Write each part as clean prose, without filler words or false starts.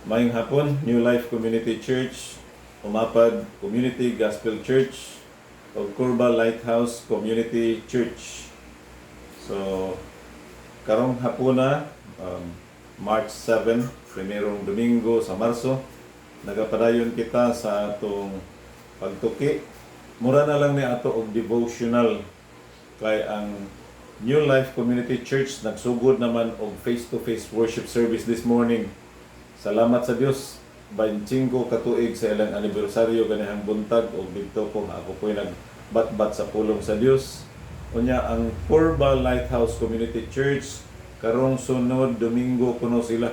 Mayong hapon, New Life Community Church, Umapad Community Gospel Church, o Curva Lighthouse Community Church. So, karong hapon na, March 7, primerong Domingo sa Marso, nagapadayon kita sa atong pagtuki. Mura na lang ni ato og devotional kay ang New Life Community Church nagsugod naman og face-to-face worship service this morning. Salamat sa Dios. 25 katuig sa ilang anibersaryo ganihang buntag og dito ko ako po'y nagbatbat sa pulong sa Dios. Unya ang Curva Lighthouse Community Church karong sunod Domingo kuno sila.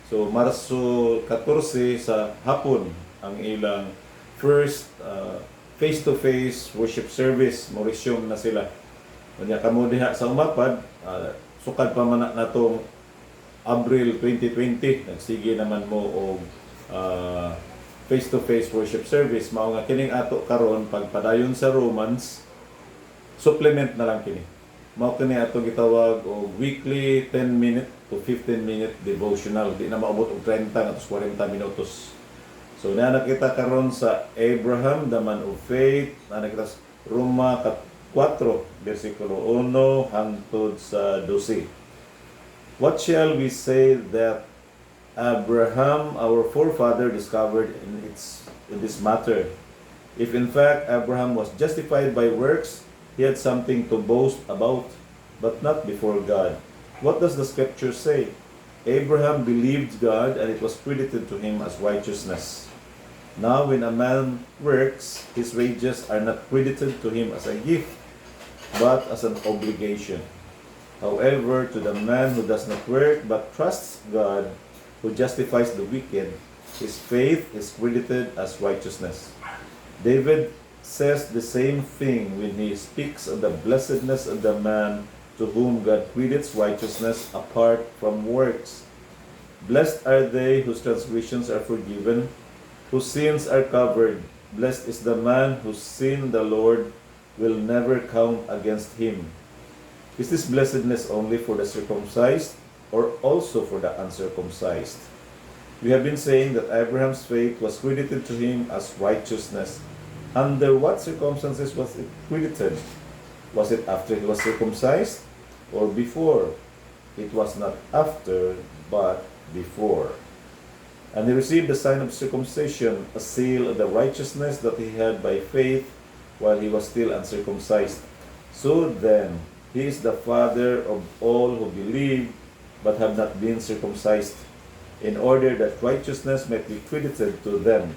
So Marso 14 sa hapon ang ilang first face-to-face worship service. Mo-resume na sila. Unya kamo diha sa Umapad, sukad pa man natong April 2020, nagsige naman mo og face-to-face worship service. Mao nga kining ato karon pagpadayon sa Romans, supplement na lang kini. Mao kini ato gitawag og weekly 10-minute to 15-minute devotional. Di na maabot og 30 ngantos 40 minutos. So na nakita karon sa Abraham, the man of faith, na nakita sa Roma 4, versikulo 1 hangtod sa 12. What shall we say that Abraham, our forefather, discovered in this matter? If in fact Abraham was justified by works, he had something to boast about, but not before God. What does the scripture say? Abraham believed God, and it was credited to him as righteousness. Now when a man works, his wages are not credited to him as a gift, but as an obligation. However, to the man who does not work but trusts God, who justifies the wicked, his faith is credited as righteousness. David says the same thing when he speaks of the blessedness of the man to whom God credits righteousness apart from works. Blessed are they whose transgressions are forgiven, whose sins are covered. Blessed is the man whose sin the Lord will never count against him. Is this blessedness only for the circumcised or also for the uncircumcised? We have been saying that Abraham's faith was credited to him as righteousness. Under what circumstances was it credited? Was it after he was circumcised or before? It was not after, but before. And he received the sign of circumcision, a seal of the righteousness that he had by faith while he was still uncircumcised. So then, he is the father of all who believe but have not been circumcised, in order that righteousness might be credited to them.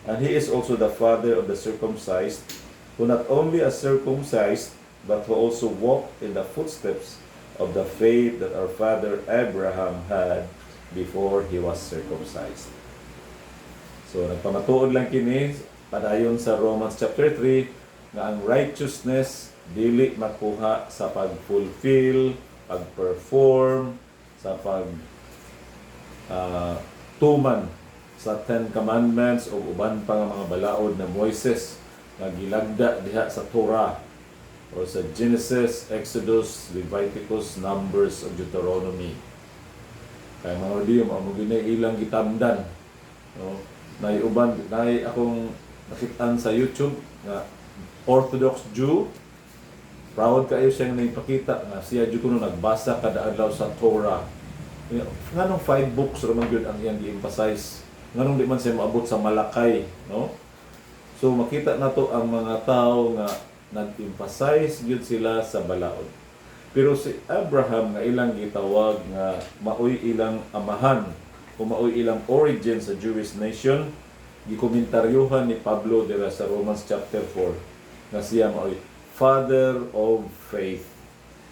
And he is also the father of the circumcised, who not only are circumcised, but who also walk in the footsteps of the faith that our father Abraham had before he was circumcised. So nagpamatuod lang kini padayon sa Romans chapter 3 nga ang righteousness dili makuha sa pag-fulfill, pag-perform, sa tuman sa 10 Commandments o uban pa nga mga balaod na Moises nga gilagda diha sa Torah o sa Genesis, Exodus, Leviticus, Numbers o Deuteronomy. Kaya mga diyo, mo ginay ilang gitamdan. No? Naiuban, akong nakitaan sa YouTube nga Orthodox Jew, proud kayo siyang naipakita nga siya Jew kuno nagbasa kada adlaw sa Torah. Nganong 5 books raman gyud ang iyang gi-emphasize. Nganong di man siya maabot sa Malakay, no? So makita nato ang mga tao nga nag-emphasize gyud sila sa balaod. Pero si Abraham nga ilang gitawag nga maoy ilang amahan o maoy ilang origin sa Jewish nation, gikomentaryohan ni Pablo dira sa Romans chapter 4 nga siya maoy father of faith.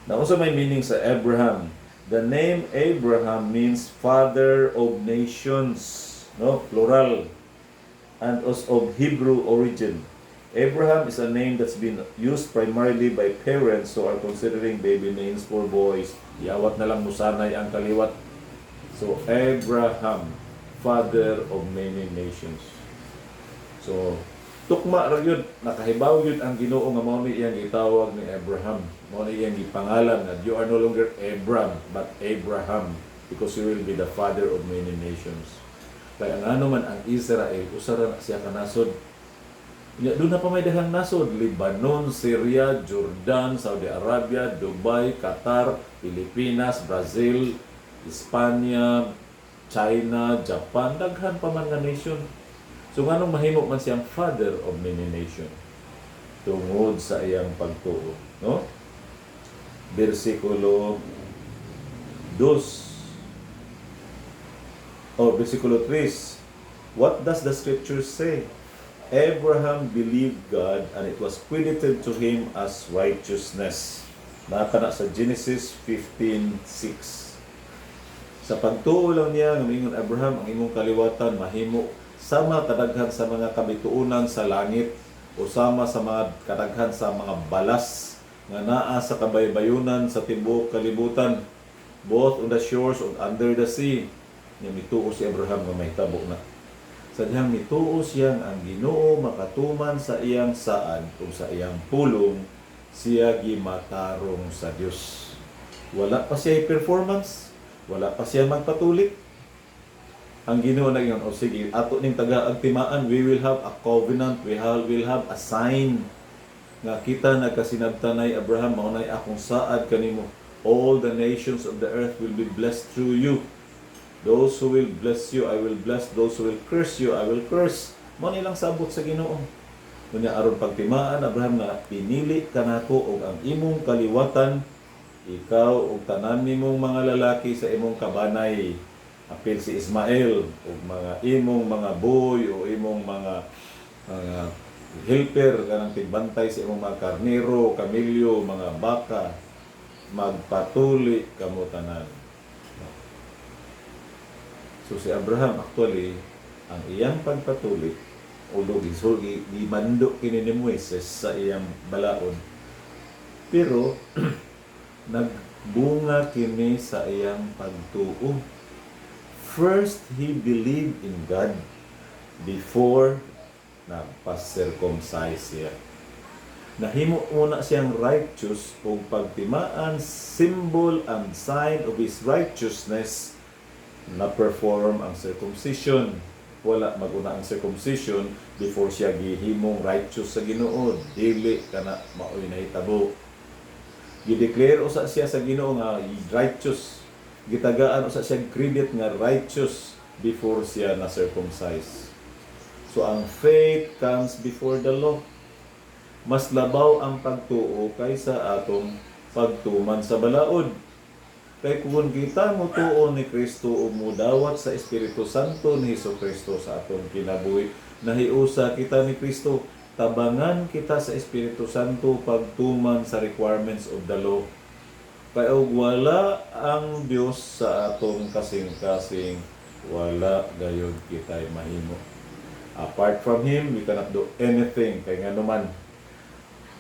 Now, also may meaning sa Abraham. The name Abraham means father of nations, no, plural, and of Hebrew origin. Abraham is a name that's been used primarily by parents who are considering baby names for boys. Iawat na lang musanay ang kaliwat. So, Abraham, father of many nations. So, tukma ra yun, nakahibaw yun ang Ginoo nga mao ni iyang gitawag ni Abraham. Mao ni iyang gipangalan nga you are no longer Abram but Abraham, because you will be the father of many nations. Kaya nga naman ang Israel, usara na siya kanasod. Doon na pa may dahang nasod, Lebanon, Syria, Jordan, Saudi Arabia, Dubai, Qatar, Pilipinas, Brazil, Espanya, China, Japan, daghan pa man nga nation. So nga nung mahimo man siyang father of many nation tungod sa iyang pagtuo, no? Versikulo 2 versikulo 3. What does the scripture say? Abraham believed God and it was credited to him as righteousness. Nakana sa Genesis 15:6. Sa pagtuo lang niya, ngamingon Abraham, ang imong kaliwatan mahimo sama kadaghan sa mga kabituunan sa langit o sama sa mga kadaghan sa mga balas nga naa sa kabaybayunan sa tibuok kalibutan, both on the shores and under the sea. Niya mituo si Abraham nga mahitabo na. Sadyang mituo siyang ang Ginoo makatuman sa iyang saad o sa iyang pulong, siya gimatarong sa Dios. Wala pa siya performance, wala pa siya magpatulik. Ang Ginoo na yun, o sige, ato ning taga-agtimaan, we will have a covenant, we will have a sign nga kita nagkasinabtanay Abraham, maunay akong saad kanimo. All the nations of the earth will be blessed through you. Those who will bless you, I will bless. Those who will curse you, I will curse. Mo nilang sabot sa Ginoo. Kunya aron pagtimaan Abraham na pinili kanako og ang imong kaliwatan, ikaw ug tanan nimong mga lalaki sa imong kabanay. Apil si Ismael ug mga imong mga boy o imong mga helper kanang tigbantay sa imong mga karnero, kamilyo, mga baka, magpatuli kamo tanan. So si Abraham actually ang iyang pagpatuli ulo gimando kini ni Moises sa iyang balaod. Pero nagbunga kini sa iyang pagtuo. First, he believed in God before nagpa-circumcise siya. Nahimo muna siyang righteous o pagtimaan, symbol and sign of his righteousness na perform ang circumcision. Wala maguna ang circumcision before siya gihimong righteous sa Ginoo. Dili kana maoy nahitabo. Gideclare usa siya sa Ginoo nga righteous. Gitagaan usa siya credit nga righteous before siya na circumcise. So ang faith comes before the law. Mas labaw ang pagtuo kaysa atong pagtuman sa balaod. Kaya kung kita mo tuo ni Kristo o mudawat sa Espiritu Santo ni Jesucristo sa atong kinabuhi, nahiusa kita ni Kristo, tabangan kita sa Espiritu Santo pagtuman sa requirements of the law. Kaya wala ang Diyos sa atong kasing-kasing, wala gayud kita'y mahimo. Apart from Him, we cannot do anything. Kaya nga naman,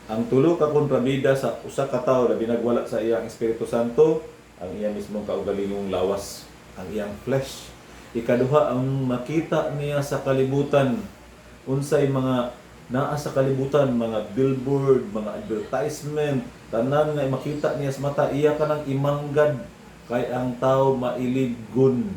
ang tulo ka kontrabida sa usa ka tawo na binagwala sa iyang Espiritu Santo, ang iyang mismong kaugalingong lawas, ang iyang flesh. Ikaduha, ang makita niya sa kalibutan, unsay mga naa sa kalibutan, mga billboard, mga advertisement, tanan nga makita niya sa mata, iya ka nang imanggad, kay ang tao mailigon.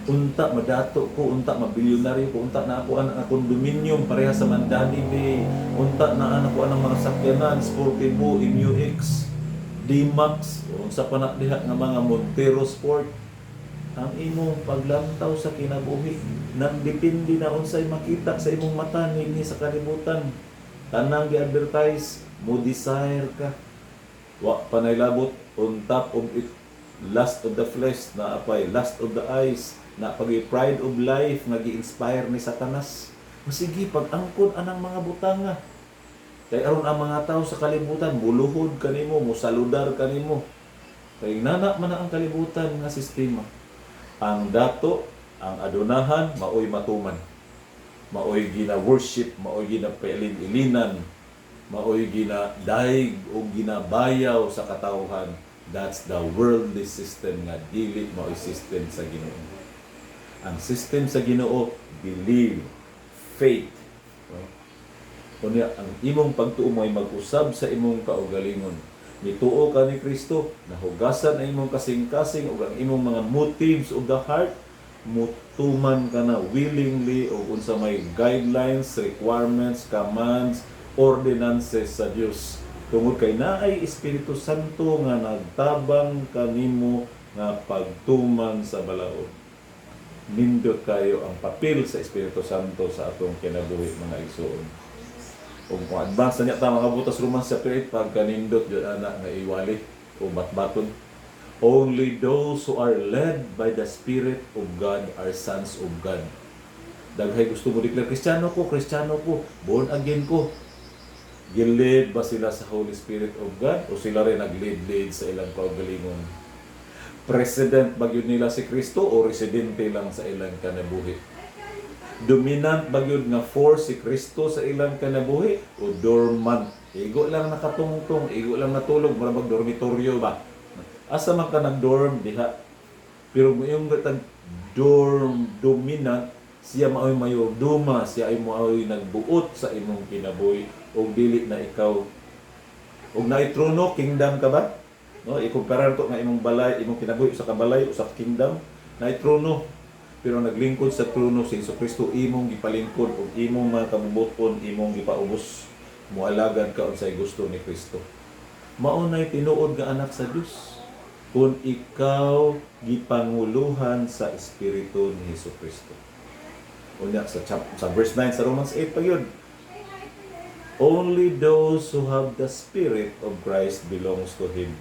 Unta, madato ko, unta, mabilyonaryo ko, unta na ako ang condominium, pareha sa Mandani Bay, unta na ako ang mga sakyanan, Sportivo, MUX, D-Max, unsa pa na diha nga mga Montero Sport. Ang imong paglantaw sa kinabuhi nagdepende na unsay makita sa imong mata ni sa kalibutan. Tanang gi-advertise, mo desire ka. Wa panay labot on top of it, lust of the flesh na apay, lust of the eyes, na pagi pride of life nga gi-inspire ni Satanas. Masigi pag-angkon anang mga butanga. Kay aron ang mga tao sa kalibutan, buluhod kanimo, musaludar kanimo. Kay nana man ang kalibutan nga sistema. Ang dato, ang adunahan, maoy matuman. Maoy gina-worship, maoy gina-pailin-ilinan, maoy gina-daig o ginabayaw sa katawhan. That's the worldly system nga dili maoy system sa Ginoo. Ang system sa Ginoo, believe, faith. Kunya ang imong pagtuo mo ay mag-usab sa imong kaugalingon. Mituo ka ni Kristo, nahugasan ang imong kasing-kasing ug ang imong mga motives of the heart mutuman ka na willingly o unsa may guidelines, requirements, commands, ordinances sa Dios. Tungod kay naay Espiritu Santo nga nagtabang kanimo nga pagtuman sa balaod. Nindot kayo ang papel sa Espiritu Santo sa atong kinabuhi mga igsoon. Kung advance na niya ta mga butas Romans chapter 8 pagka nindot yun anak nga iwali o batbaton. Only those who are led by the Spirit of God are sons of God. Daghay gusto mo declare, Kristiyano ko, born again ko. Gilid ba sila sa Holy Spirit of God o sila rin nag-lead sa ilang kaugalingon? President ba yun nila si Kristo o residente lang sa ilang kanabuhi? Dominant ba yun nga force si Kristo sa ilang kanabuhi o dormant? Igo lang nakatungtong, igo lang natulog, marabag dormitoryo ba? Asa man ka nag-dorm, diha. Pero yung dominant, siya mao'y mayorduma, siya ay mao'y nagbuot sa imong kinabuhi o dili na ikaw. O naay trono, kingdom ka ba? No, ikumparar to nga imong balay, imong kinabuhi sa kabalay o sa kingdom, naay trono. Pero naglingkod sa trono si Jesucristo, imong gipalingkod o imong mga kabubuton, imong gipaubos. Mualagad ka unsay gusto ni Kristo. Maunay tinuod nga anak sa Dios kung ikaw gipanguluhan sa Espiritu ni Jesucristo. Unya sa verse 9 sa Romans 8 pa yun. Only those who have the Spirit of Christ belongs to Him.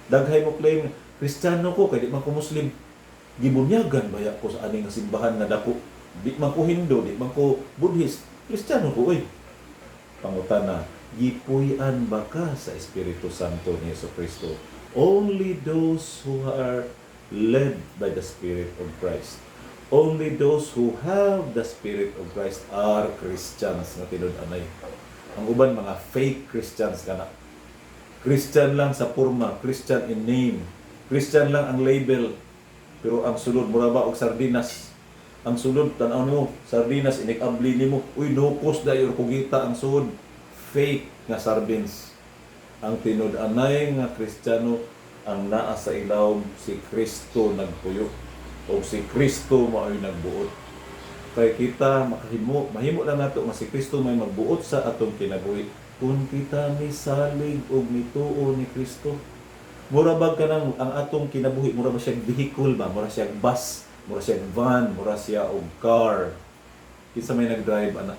Daghay mo claim, Kristiyano ko, kaya di man ko Muslim. Gibunyagan baya ko sa aning simbahan na dako. Di man ko Hindu, di man ko Buddhist. Kristiyano ko, oy. Pangutana, gipuy-an ba ka sa Espiritu Santo ni Jesucristo? Only those who are led by the Spirit of Christ. Only those who have the Spirit of Christ are Christians na tinud-anay. Ang uban mga fake Christians kana. Christian lang sa porma, Christian in name. Christian lang ang label. Pero ang sulod mura ba og sardinas. Ang sulod tan-aw nimo, sardinas inikabli nimo. Uy, nukos dayon kugita ang sulod. Fake nga sardines. Ang tinud-anay nga Kristiyano ang naa sa ilawom si Kristo nagpuyo o si Kristo mao'y nagbuot. Kay kita mahimo lang nato nga si Kristo may magbuot sa atong kinabuhi kung kita misalig og mituo ni Kristo. Mura ba kanang ang atong kinabuhi, mura ba siya vehicle ba, mura siya bus, mura siya van, mura siya og car. Kinsa may nag-drive ana?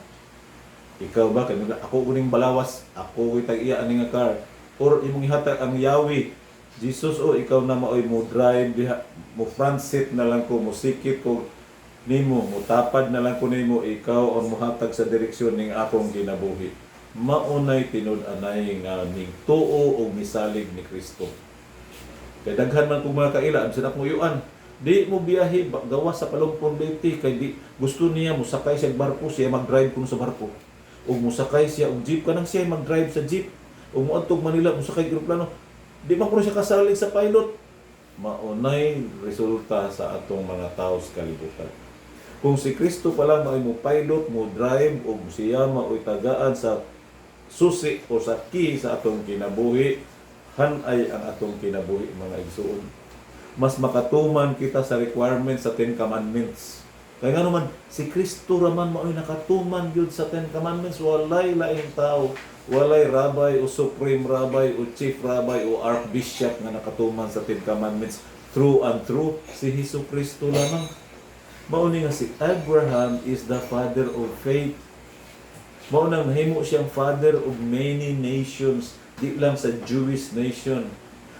Ikaw ba kay ako uning balawas, ako tag-iya ani nga car or imong ihatag ang yawi. Jesus o ikaw na maoy mo drive diha, mo front seat na lang ko, mo sikit ko nimo, mo tapad na lang ko nimo, ikaw ang mohatag sa direksyon ning akong kinabuhi. Maunay tinud-anay nga ning tuo og misalig ni Kristo. Kay daghan man kung mga kaila sa nakmuyuan, di mo biyahe gawas sa Palumpong Leyte kay di gusto niya mo sakay siya barko, siya mag-drive kuno sa barko. O mo sakay siya og jeep kanang siya mag-drive sa jeep. O mo adtog Manila mo sakay eroplano. Di ba ko siya kasalig sa pilot? Maunay resulta sa atong mga tao sa kalibutan. Kung si Kristo pa lang ay mo pilot, mo drive o siya mao'y tagaan sa susi o sa key sa atong kinabuhi, hanay ang atong kinabuhi mga igsoon. Mas makatuman kita sa requirements sa 10 Commandments. Kaya nga naman, si Kristo raman mao'y nakatuman yun sa 10 Commandments, walay laing tao, walay rabbi o supreme rabbi o chief rabbi o archbishop nga nakatuman sa 10 Commandments through and through, si Hesus Kristo lamang. Mauni nga si Abraham is the father of faith. Maunang nahimo siyang father of many nations, di lang sa Jewish nation.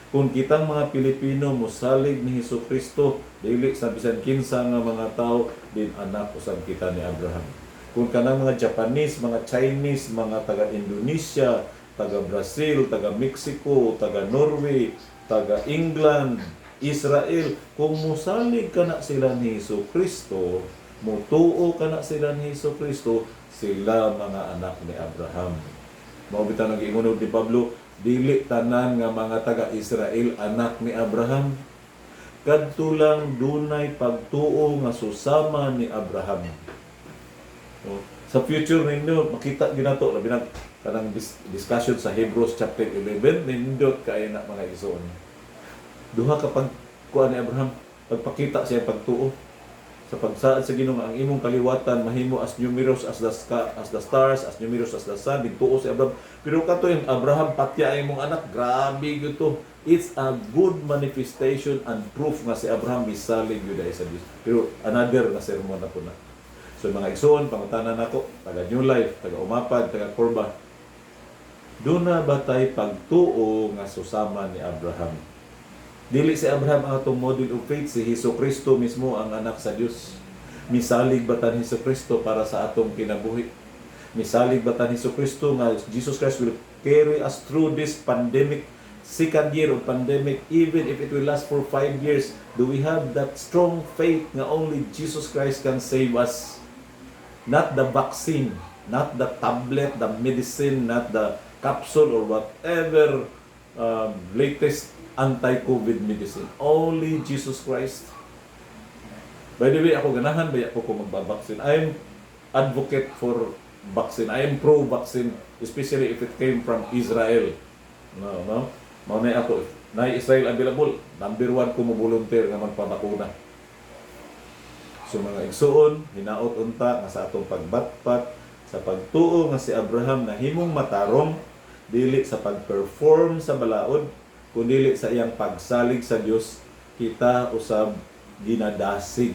Kung kitang mga Pilipino mosalig ni Hesus Kristo, dili sa bisan kinsa nga mga tao din anak usab kita ni Abraham. Kung kanang mga Japanese, mga Chinese, mga taga-Indonesia, taga-Brazil, taga-Mexico, taga-Norway, taga-England, Israel, kung musalig ka na sila ni Hesus Kristo, mutuo ka na sila ni Hesus Kristo, sila mga anak ni Abraham. Maubitan ang ingunod ni Pablo, dili tanan nga mga taga-Israel anak ni Abraham. Kadto lang dunay pagtuo nga susama ni Abraham. So, sa future ninyo makita ginato labi nang kanang discussion sa Hebrews chapter 11 nindot kay na mga igsoon. Duha ka pag kuan ni Abraham, pagpakita siya pagtuo. Sa pagsaad sa Ginoo nga ang imong kaliwatan mahimo as numerous as the stars, as numerous as the sun, dituo si Abraham. Pero kato yung Abraham patya ang imong anak, grabe gyud to. It's a good manifestation and proof nga si Abraham misalig gyud sa Dios. Pero another na sermon na po na. So mga igsoon, pangutanan nako, taga New Life, taga Umapad, taga Corba. Doon na ba tayo pagtuo nga susama ni Abraham? Dili si Abraham ang atong model of faith, si Hesus Kristo mismo ang anak sa Dios. Misalig batan Hesus Kristo para sa atong kinabuhi. Misalig batan Hesus Kristo nga Jesus Christ will carry us through this pandemic, second year of pandemic, even if it will last for 5 years. Do we have that strong faith nga only Jesus Christ can save us? Not the vaccine, not the tablet, the medicine, not the capsule or whatever latest anti-COVID medicine. Only Jesus Christ. By the way, ako ganahan ba ako kung magbabaksin? I am advocate for vaccine. I am pro-vaccine, especially if it came from Israel. No? Maunay ako, na Israel available, number 1 ko mo volunteer nga magpabakuna. So mga igsuon, hinaot unta nga sa atong pagbatpat, sa pagtuo nga si Abraham na himong matarong, dili sa pag-perform sa balaod, kundi sa iyang pagsalig sa Dios, kita usab ginadasig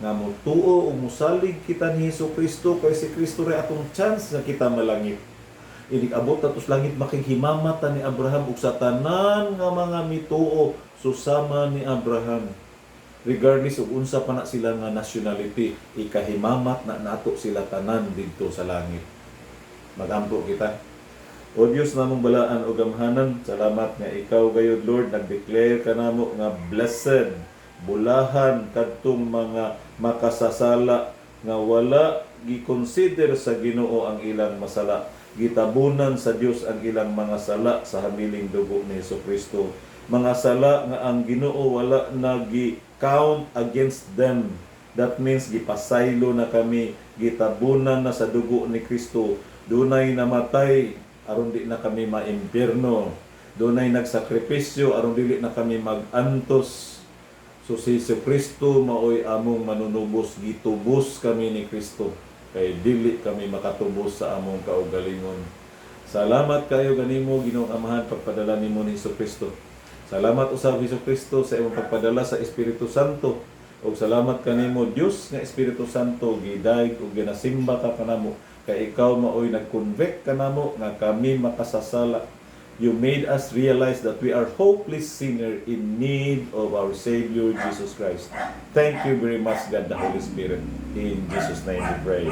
nga mutuo o musalig kita ni Hesus Kristo, kay si Kristo ray atong chance nga kita malangit. Inig abot tatos langit makighimamat ni Abraham ug sa tanan nga mga mituo susama ni Abraham. Regardless ug unsa pa na sila nga nationality, ikahimamat na nato sila tanan didto sa langit. Magampo kita. O Diyos namong balaan o gamhanan, salamat nga ikaw gayud Lord, nag-declare ka namo nga blessed, bulahan kadtong mga makasasala nga wala gi-consider sa Ginoo ang ilang masala. Gitabunan sa Dios ang ilang mga sala sa hamiling dugo ni Jesucristo. Mga sala nga ang Ginoo wala nagi-count against them. That means gipasaylo na kami, gitabunan na sa dugo ni Kristo. Dunay namatay aron di na kami maimpierno. Dunay nagsakripisyo aron dili na kami magantos. So si Kristo maoy among manunubos, gitubos kami ni Kristo kay dili kami makatubos sa among kaugalingon. Salamat kayo ganimo Ginoong Amahan pagpadala nimo ni Kristo. Salamat usab Hesus Kristo sa imong pagpadala sa Espiritu Santo. Ug salamat kanimo Dios nga Espiritu Santo, gidayeg ug ginasimba ka kanamo kay ikaw maoy nag-convict kanamo nga kami makasasala. You made us realize that we are hopeless sinner in need of our Savior Jesus Christ. Thank you very much God the Holy Spirit. In Jesus' name we pray.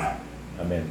Amen.